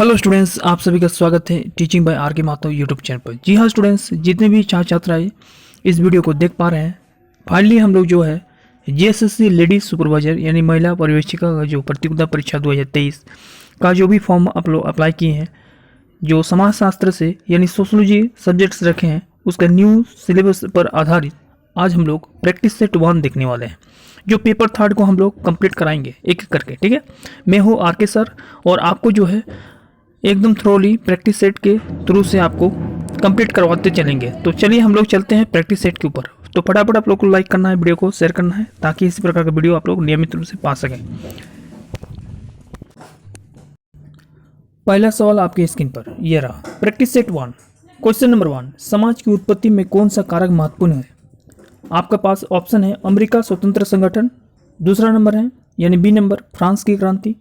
Hello students, आप सभी का स्वागत है टीचिंग बाय आर के माथुर यूट्यूब चैनल पर। जी हाँ स्टूडेंट्स, जितने भी छात्र छात्राएं इस वीडियो को देख पा रहे हैं, फाइनली हम लोग जो है जीएसएससी लेडीज सुपरवाइजर यानी महिला पर्यवेक्षिका का जो प्रतियोगिता परीक्षा 2023 का जो भी फॉर्म आप लोग अप्लाई किए हैं, जो समाजशास्त्र से यानी सोशोलॉजी सब्जेक्ट्स रखे हैं, उसका न्यू सिलेबस पर आधारित आज हम लोग प्रैक्टिस सेट 1 देखने वाले हैं, जो पेपर थर्ड को हम लोग कंप्लीट कराएंगे एक एक करके। ठीक है, मैं हूँ आर के सर और आपको जो है एकदम थ्रोली प्रैक्टिस सेट के थ्रू से आपको कंप्लीट करवाते चलेंगे। तो चलिए हम लोग चलते हैं प्रैक्टिस सेट के ऊपर। तो फटाफट आप लोग को लाइक करना है, वीडियो को शेयर करना है, ताकि इसी प्रकार का वीडियो आप लोग नियमित रूप से पा सकें। पहला सवाल आपके स्क्रीन पर ये रहा, प्रैक्टिस सेट 1, क्वेश्चन नंबर 1, समाज की उत्पत्ति में कौन सा कारक महत्वपूर्ण है? आपका पास ऑप्शन है अमेरिका स्वतंत्र संगठन, दूसरा नंबर है यानी बी नंबर फ्रांस की क्रांति,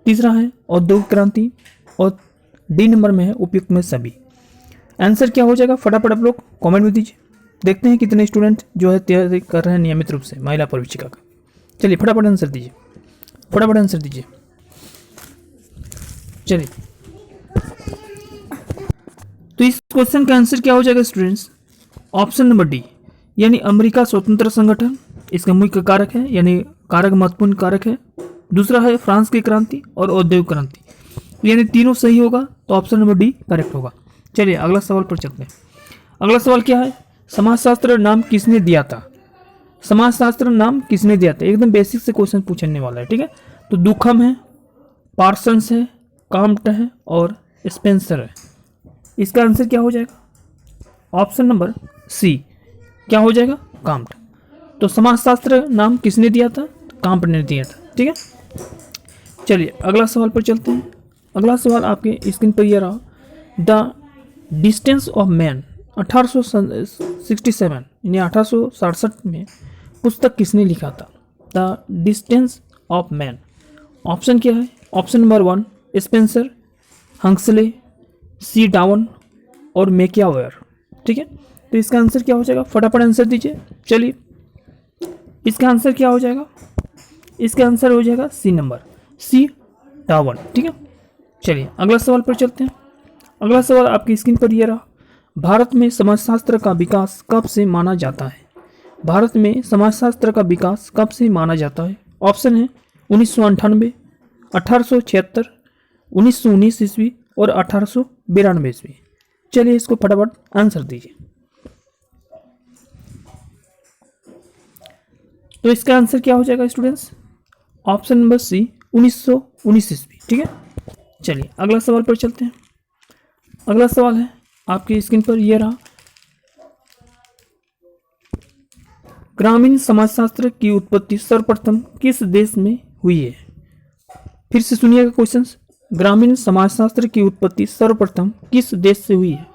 तीसरा है औद्योगिक क्रांति और डी नंबर में है उपयुक्त में सभी। आंसर क्या हो जाएगा फटाफट आप लोग कमेंट में दीजिए। देखते हैं कितने स्टूडेंट जो है तैयारी कर रहे हैं नियमित रूप से महिला पर्यवेक्षिका का। चलिए फटाफट आंसर दीजिए, फटाफट आंसर दीजिए। चलिए, तो इस क्वेश्चन का आंसर क्या हो जाएगा स्टूडेंट्स? ऑप्शन नंबर डी यानी अमेरिका स्वतंत्र संगठन इसका मुख्य कारक है, यानी कारक महत्वपूर्ण कारक है। दूसरा है फ्रांस की क्रांति और औद्योगिक क्रांति, यानी तीनों सही होगा, तो ऑप्शन नंबर डी करेक्ट होगा। चलिए अगला सवाल पर चलते हैं। अगला सवाल क्या है? समाजशास्त्र नाम किसने दिया था? समाजशास्त्र नाम किसने दिया था? एकदम बेसिक से क्वेश्चन पूछने वाला है। ठीक है, तो दुखम है, पार्सन्स है, काम्ट है और स्पेंसर है। इसका आंसर क्या हो जाएगा? ऑप्शन नंबर सी क्या हो जाएगा? काम्ट। तो समाजशास्त्र नाम किसने दिया था? काम्ट ने दिया था। ठीक है, चलिए अगला सवाल पर चलते हैं। अगला सवाल आपके स्क्रीन पर यह रहा, द डिस्टेंस ऑफ मैन 1867 यानी 1867 में पुस्तक किसने लिखा था? The distance of man. Option क्या है? ऑप्शन नंबर 1 स्पेंसर, हंक्सले, सी डावन और मैकियावेर। ठीक है, तो इसका आंसर क्या हो जाएगा? फटाफट आंसर दीजिए। चलिए, इसका आंसर क्या हो जाएगा? इसका आंसर हो जाएगा सी नंबर, सी डावन। ठीक है, चलिए अगला सवाल पर चलते हैं। अगला सवाल आपकी स्क्रीन पर यह रहा, भारत में समाजशास्त्र का विकास कब से माना जाता है? भारत में समाजशास्त्र का विकास कब से माना जाता है? ऑप्शन है 1998, 1876, 1919 ईस्वी और 1892 ईस्वी। चलिए इसको फटाफट आंसर दीजिए। तो इसका आंसर क्या हो जाएगा स्टूडेंट्स? ऑप्शन नंबर सी 1919 ईस्वी। ठीक है, चलिए अगला सवाल पर चलते हैं। अगला सवाल है आपकी स्क्रीन पर यह रहा, ग्रामीण समाजशास्त्र की उत्पत्ति सर्वप्रथम किस देश में हुई है? फिर से सुनिएगा क्वेश्चंस। ग्रामीण समाजशास्त्र की उत्पत्ति सर्वप्रथम किस देश से हुई है?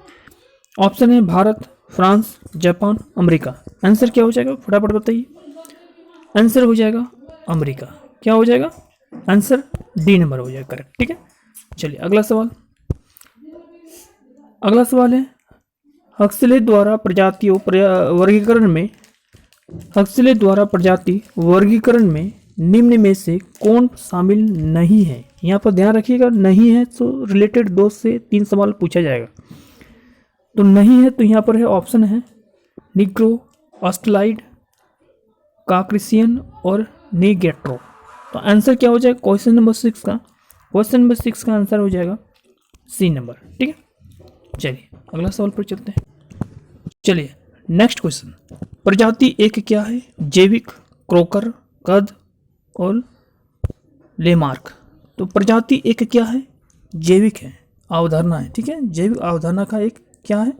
ऑप्शन है Bharat, France, Japan, America. Answer क्या हो जाएगा फटाफट बताइए। आंसर हो जाएगा अमेरिका। क्या हो जाएगा? आंसर डी नंबर हो जाएगा करेक्ट। ठीक है, चलिए अगला सवाल। अगला सवाल है, हक्सले द्वारा प्रजाति वर्गीकरण में निम्न में से कौन शामिल नहीं है? यहाँ पर ध्यान रखिएगा, नहीं है तो रिलेटेड 2 से 3 सवाल पूछा जाएगा। तो नहीं है तो यहाँ पर है ऑप्शन है निग्रो, ऑस्ट्रलाइड, काक्रिसियन और निगेट्रो। तो आंसर क्या हो जाएगा क्वेश्चन नंबर 6 का? क्वेश्चन नंबर 6 का आंसर हो जाएगा सी नंबर। ठीक है, चलिए अगला सवाल पर चलते हैं। चलिए नेक्स्ट क्वेश्चन, प्रजाति एक क्या है? जैविक, क्रोकर, कद और लेमार्क। तो प्रजाति एक क्या है? जैविक है, अवधारणा है। ठीक है, जैविक अवधारणा का एक क्या है?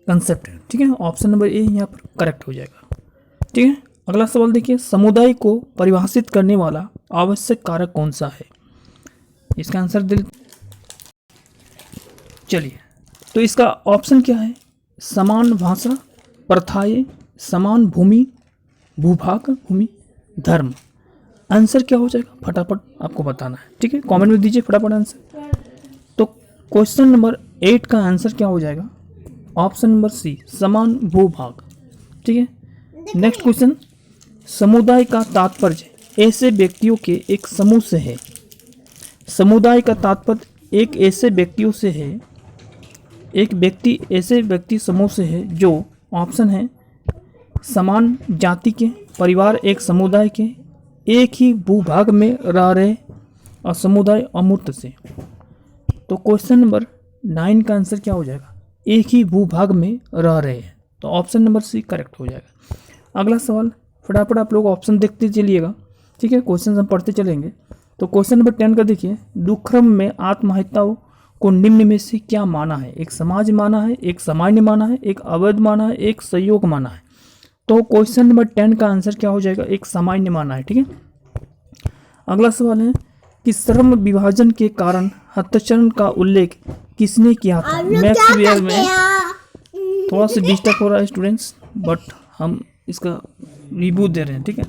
कंसेप्ट है। ठीक है, ऑप्शन नंबर ए यहाँ पर करेक्ट हो जाएगा। ठीक है, अगला सवाल देखिए, समुदाय को परिभाषित करने वाला आवश्यक कारक कौन सा है? इसका आंसर दे। चलिए, तो इसका ऑप्शन क्या है? समान भाषा, प्रथाएं, समान भूमि, भूभाग, भूमि, धर्म। आंसर क्या हो जाएगा फटाफट आपको बताना है। ठीक है, कमेंट में दीजिए फटाफट आंसर। तो क्वेश्चन नंबर 8 का आंसर क्या हो जाएगा? ऑप्शन नंबर सी समान भूभाग। ठीक है, नेक्स्ट क्वेश्चन, समुदाय का तात्पर्य ऐसे व्यक्तियों के एक समूह से है। समुदाय का तात्पर्य एक ऐसे व्यक्तियों से है, एक व्यक्ति ऐसे व्यक्ति समूह से है जो ऑप्शन है समान जाति के परिवार एक समुदाय के एक ही भूभाग में रह रहे और समुदाय अमूर्त से। तो क्वेश्चन नंबर 9 का आंसर क्या हो जाएगा? एक ही भूभाग में रह रहे हैं, तो ऑप्शन नंबर सी करेक्ट हो जाएगा। अगला सवाल, फटाफट आप लोग ऑप्शन देखते चलिएगा, ठीक है, क्वेश्चन हम पढ़ते चलेंगे। तो क्वेश्चन नंबर 10 का देखिए, दुष्कर्म में आत्महत्याओं को निम्न में से क्या माना है? एक समाज माना है, एक सामान्य माना है, एक अवैध माना है, एक संयोग माना है। तो क्वेश्चन नंबर 10 का आंसर क्या हो जाएगा? एक सामान्य माना है, ठीक है। अगला सवाल है कि श्रम विभाजन के कारण हत्याचरण का उल्लेख किसने किया था? मैक्स वेयर में थोड़ा सा डिस्टर्ब हो रहा है स्टूडेंट्स, बट हम इसका रिव्यू दे रहे हैं, ठीक है।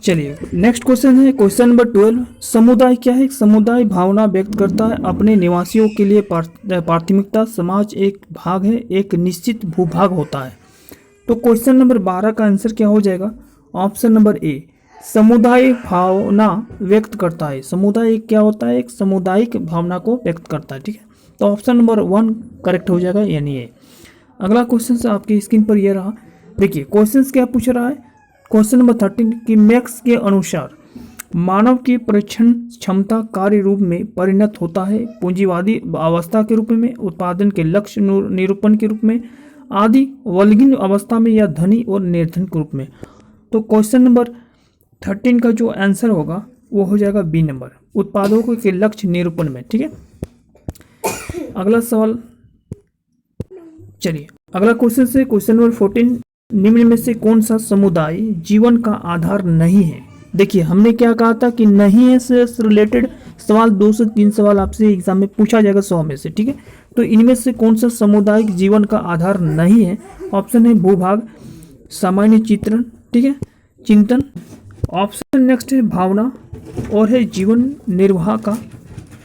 चलिए नेक्स्ट क्वेश्चन है क्वेश्चन नंबर 12। समुदाय क्या है? समुदाय भावना व्यक्त करता है अपने निवासियों के लिए प्राथमिकता। समाज एक भाग है, एक निश्चित भूभाग होता है। तो क्वेश्चन नंबर 12 का आंसर क्या हो जाएगा? ऑप्शन नंबर ए, समुदाय भावना व्यक्त करता है। समुदाय क्या होता है? एक सामुदायिक भावना को व्यक्त करता है, ठीक है। तो ऑप्शन नंबर 1 करेक्ट हो जाएगा, यानी ए। अगला क्वेश्चन आपकी स्क्रीन पर यह रहा, देखिए क्वेश्चन क्या पूछ रहा है। क्वेश्चन नंबर 13 कि मैक्स के अनुसार मानव की परीक्षण क्षमता कार्य रूप में परिणत होता है, पूंजीवादी अवस्था के रूप में, उत्पादन के लक्ष्य निरूपण के रूप में, आदि वल्गिन अवस्था में, या धनी और निर्धन के रूप में। तो क्वेश्चन नंबर 13 का जो आंसर होगा वो हो जाएगा बी नंबर, उत्पादों के लक्ष्य निरूपण में, ठीक है। अगला सवाल, चलिए अगला क्वेश्चन से क्वेश्चन नंबर 14, निम्न में से कौन सा समुदाय जीवन का आधार नहीं है? देखिए हमने क्या कहा था कि नहीं है से रिलेटेड सवाल 2 से 3 सवाल आपसे एग्जाम में पूछा जाएगा 100 में से, ठीक है। तो इनमें से कौन सा सामुदायिक जीवन का आधार नहीं है? ऑप्शन है भूभाग, सामान्य चित्रण, ठीक है, चिंतन। ऑप्शन नेक्स्ट है भावना, और है जीवन निर्वाह का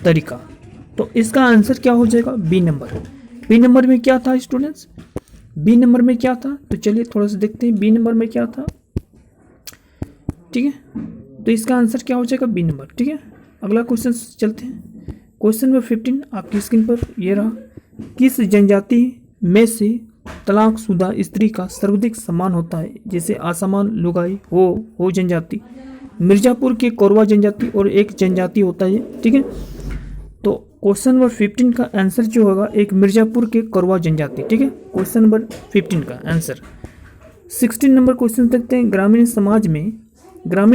तरीका। तो इसका आंसर क्या हो जाएगा? B number. बी नंबर में क्या था स्टूडेंट्स? बी नंबर में क्या था? तो चलिए थोड़ा सा देखते हैं बी नंबर में क्या था, ठीक है। तो इसका आंसर क्या हो जाएगा? बी नंबर, ठीक है। अगला क्वेश्चन चलते हैं, क्वेश्चन नंबर 15 आपकी स्क्रीन पर ये रहा, किस जनजाति में से तलाकशुदा स्त्री का सर्वाधिक सम्मान होता है? जैसे असमान, लुगाई, हो जनजाति, मिर्जापुर के कोरवा जनजाति और एक जनजाति होता है, ठीक है। तो क्वेश्चन नंबर 15 का आंसर जो होगा एक मिर्जापुर के कोरवा जनजाति, ठीक है, क्वेश्चन नंबर 15 का आंसर। 16 नंबर क्वेश्चन देखते हैं, ग्रामीण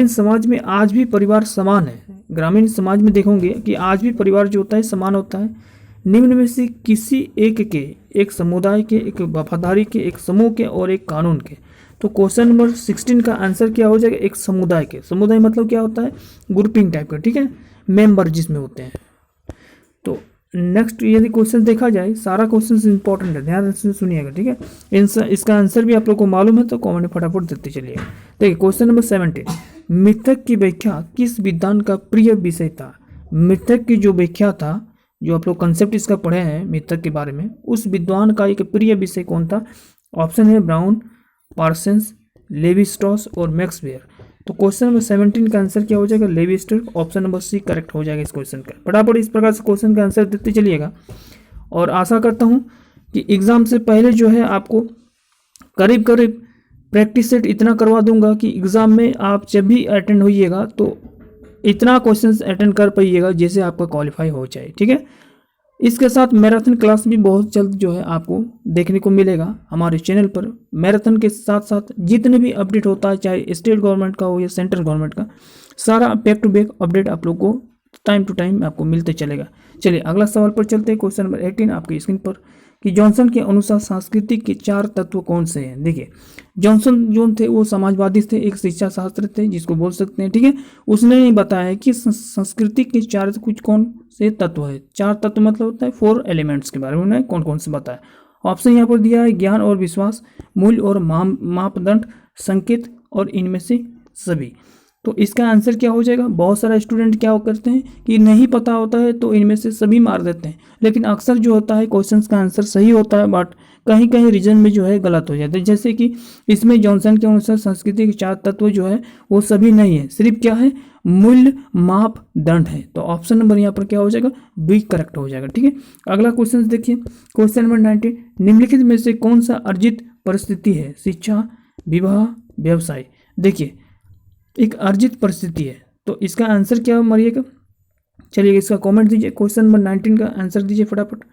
समाज में आज भी परिवार समान है। ग्रामीण समाज में देखोगे कि आज भी परिवार जो होता है समान होता है। निम्न में से किसी एक के, एक समुदाय के, एक वफादारी के, एक समूह के और एक कानून के। तो क्वेश्चन नंबर 16 का आंसर क्या हो जाएगा? एक समुदाय के। समुदाय मतलब क्या होता है? ग्रुपिंग टाइप का, ठीक है, मेंबर जिसमें होते हैं। तो नेक्स्ट यदि क्वेश्चन देखा जाए, सारा क्वेश्चन इंपॉर्टेंट है, ध्यान से सुनिएगा, ठीक है। इसका आंसर भी आप लोग को मालूम है तो कमेंट में फटाफट देते चलिएगा। देखिए क्वेश्चन नंबर 17, मृतक की व्याख्या किस विद्वान का प्रिय विषय था? मृतक की जो व्याख्या था, जो आप लोग कंसेप्ट इसका पढ़े हैं मृतक के बारे में, उस विद्वान का एक प्रिय विषय कौन था? ऑप्शन है ब्राउन, पार्सेंस, लेवी स्ट्रॉस और मैक्स वेयर। तो क्वेश्चन नंबर 17 का आंसर क्या हो जाएगा? Levi Strauss, option number C correct हो जाएगा इस क्वेश्चन का। फटाफट इस प्रकार से क्वेश्चन का आंसर देते चलिएगा, और आशा करता हूँ कि एग्जाम से पहले जो है आपको करीब करीब प्रैक्टिस सेट इतना करवा दूंगा कि एग्जाम में आप जब भी अटेंड होइएगा तो इतना क्वेश्चंस अटेंड कर पाइएगा जैसे आपका क्वालिफाई हो जाए, ठीक है। इसके साथ मैराथन क्लास भी बहुत जल्द जो है आपको देखने को मिलेगा हमारे चैनल पर। मैराथन के साथ साथ जितने भी अपडेट होता है, चाहे स्टेट गवर्नमेंट का हो या सेंट्रल गवर्नमेंट का, सारा बैक टू बैक अपडेट आप लोग को टाइम टू टाइम आपको मिलते चलेगा। चलिए अगला सवाल पर चलते हैं, क्वेश्चन नंबर 18 आपकी स्क्रीन पर, कि जॉनसन के अनुसार संस्कृति के 4 तत्व कौन से हैं? देखिए जॉनसन जो थे वो समाजवादी थे, एक शिक्षा शास्त्र थे जिसको बोल सकते हैं, ठीक है। उसने बताया कि संस्कृति के 4 कुछ कौन से तत्व है। 4 तत्व मतलब होता है 4 एलिमेंट्स के बारे में उन्होंने कौन कौन से बताया। ऑप्शन यहाँ पर दिया है, ज्ञान और विश्वास, मूल्य और मापदंड, संकेत और इनमें से सभी। तो इसका आंसर क्या हो जाएगा? बहुत सारा स्टूडेंट क्या करते हैं कि नहीं पता होता है तो इनमें से सभी मार देते हैं, लेकिन अक्सर जो होता है क्वेश्चंस का आंसर सही होता है, बट कहीं कहीं रीजन में जो है गलत हो जाता है। जैसे कि इसमें जॉनसन के अनुसार संस्कृति के 4 तत्व जो है वो सभी नहीं है, सिर्फ क्या है, मूल्य मापदंड है। तो ऑप्शन नंबर यहाँ पर क्या हो जाएगा, बी करेक्ट हो जाएगा। ठीक है, अगला क्वेश्चन देखिए, क्वेश्चन नंबर 19, निम्नलिखित में से कौन सा अर्जित परिस्थिति है, शिक्षा, विवाह, व्यवसाय। देखिए एक अर्जित परिस्थिति है, तो इसका आंसर क्या मारिएगा, चलिए इसका कमेंट दीजिए। क्वेश्चन नंबर 19 का आंसर दीजिए फटाफट।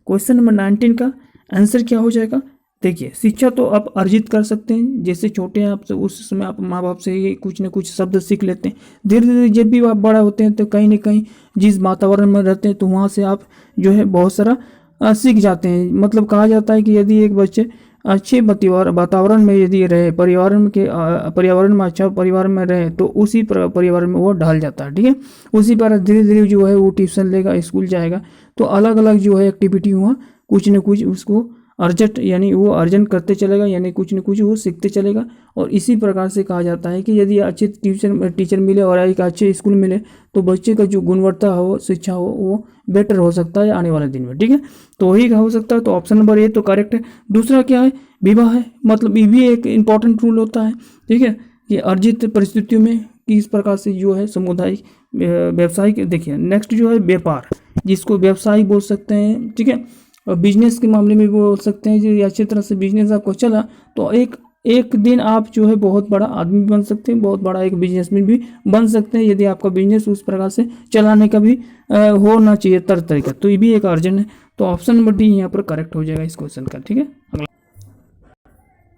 क्वेश्चन नंबर 19 का आंसर क्या हो जाएगा, देखिए शिक्षा तो आप अर्जित कर सकते हैं, जैसे छोटे हैं आप तो उस समय आप माँ बाप से ही कुछ न कुछ शब्द सीख लेते हैं। धीरे धीरे जब भी आप बड़ा होते हैं तो कहीं ना कहीं जिस वातावरण में रहते हैं तो वहाँ से आप जो है बहुत सारा सीख जाते हैं। मतलब कहा जाता है कि यदि एक बच्चे अच्छे वातावरण में यदि रहे, पर्यावरण में अच्छा परिवार में रहे तो उसी परिवार में वो ढल जाता है। ठीक है, उसी पर धीरे धीरे जो है वो ट्यूशन लेगा, स्कूल जाएगा, तो अलग अलग जो है एक्टिविटी हुआ कुछ न कुछ उसको अर्जट यानी वो अर्जन करते चलेगा, यानी कुछ न कुछ वो सीखते चलेगा। और इसी प्रकार से कहा जाता है कि यदि अच्छे टीचर मिले और एक अच्छे स्कूल मिले तो बच्चे का जो गुणवत्ता हो, शिक्षा हो, वो बेटर हो सकता है आने वाले दिन में। ठीक है, तो वही हो सकता है, तो ऑप्शन नंबर ए तो करेक्ट है। दूसरा क्या है, विवाह है, मतलब ये भी एक इंपॉर्टेंट रूल होता है। ठीक है, ये अर्जित परिस्थितियों में किस प्रकार से जो है सामुदायिक व्यवसायिक। देखिए नेक्स्ट जो है व्यापार, जिसको व्यवसाय बोल सकते हैं। ठीक है, और बिजनेस के मामले में बोल सकते हैं जो अच्छी तरह से बिजनेस आपको चला तो एक दिन आप जो है बहुत बड़ा आदमी बन सकते हैं, बहुत बड़ा एक बिजनेसमैन भी बन सकते हैं, यदि आपका बिजनेस उस प्रकार से चलाने का भी होना चाहिए तरीका। तो ये भी एक अर्जन है, तो ऑप्शन नंबर डी यहाँ पर करेक्ट हो जाएगा इस क्वेश्चन का। ठीक है,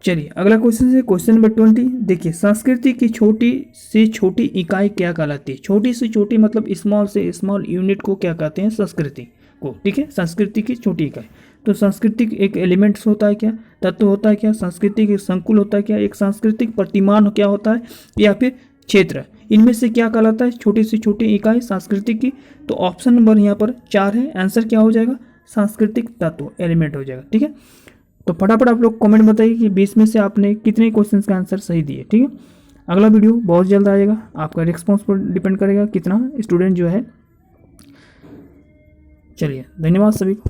चलिए अगला क्वेश्चन है क्वेश्चन नंबर 20। देखिए संस्कृति की छोटी से छोटी इकाई क्या कहलाती है। छोटी से छोटी मतलब स्मॉल से स्मॉल यूनिट को क्या कहते हैं, संस्कृति को। ठीक है, संस्कृति की छोटी इकाई। तो सांस्कृतिक एक एलिमेंट्स होता है क्या, तत्व होता है क्या, सांस्कृतिक एक संकुल होता है क्या, एक सांस्कृतिक प्रतिमान क्या होता है, या फिर क्षेत्र। इनमें से क्या कहलाता है छोटी से छोटी इकाई सांस्कृतिक की। तो ऑप्शन नंबर यहाँ पर 4 है, आंसर क्या हो जाएगा, सांस्कृतिक तत्व एलिमेंट हो जाएगा। ठीक है, तो फटाफट आप लोग कमेंट बताइए कि 20 में से आपने कितने क्वेश्चन का आंसर सही दिए। ठीक है, अगला वीडियो बहुत जल्द आएगा, आपका रिस्पॉन्स पर डिपेंड करेगा कितना स्टूडेंट जो है। चलिए धन्यवाद सभी को।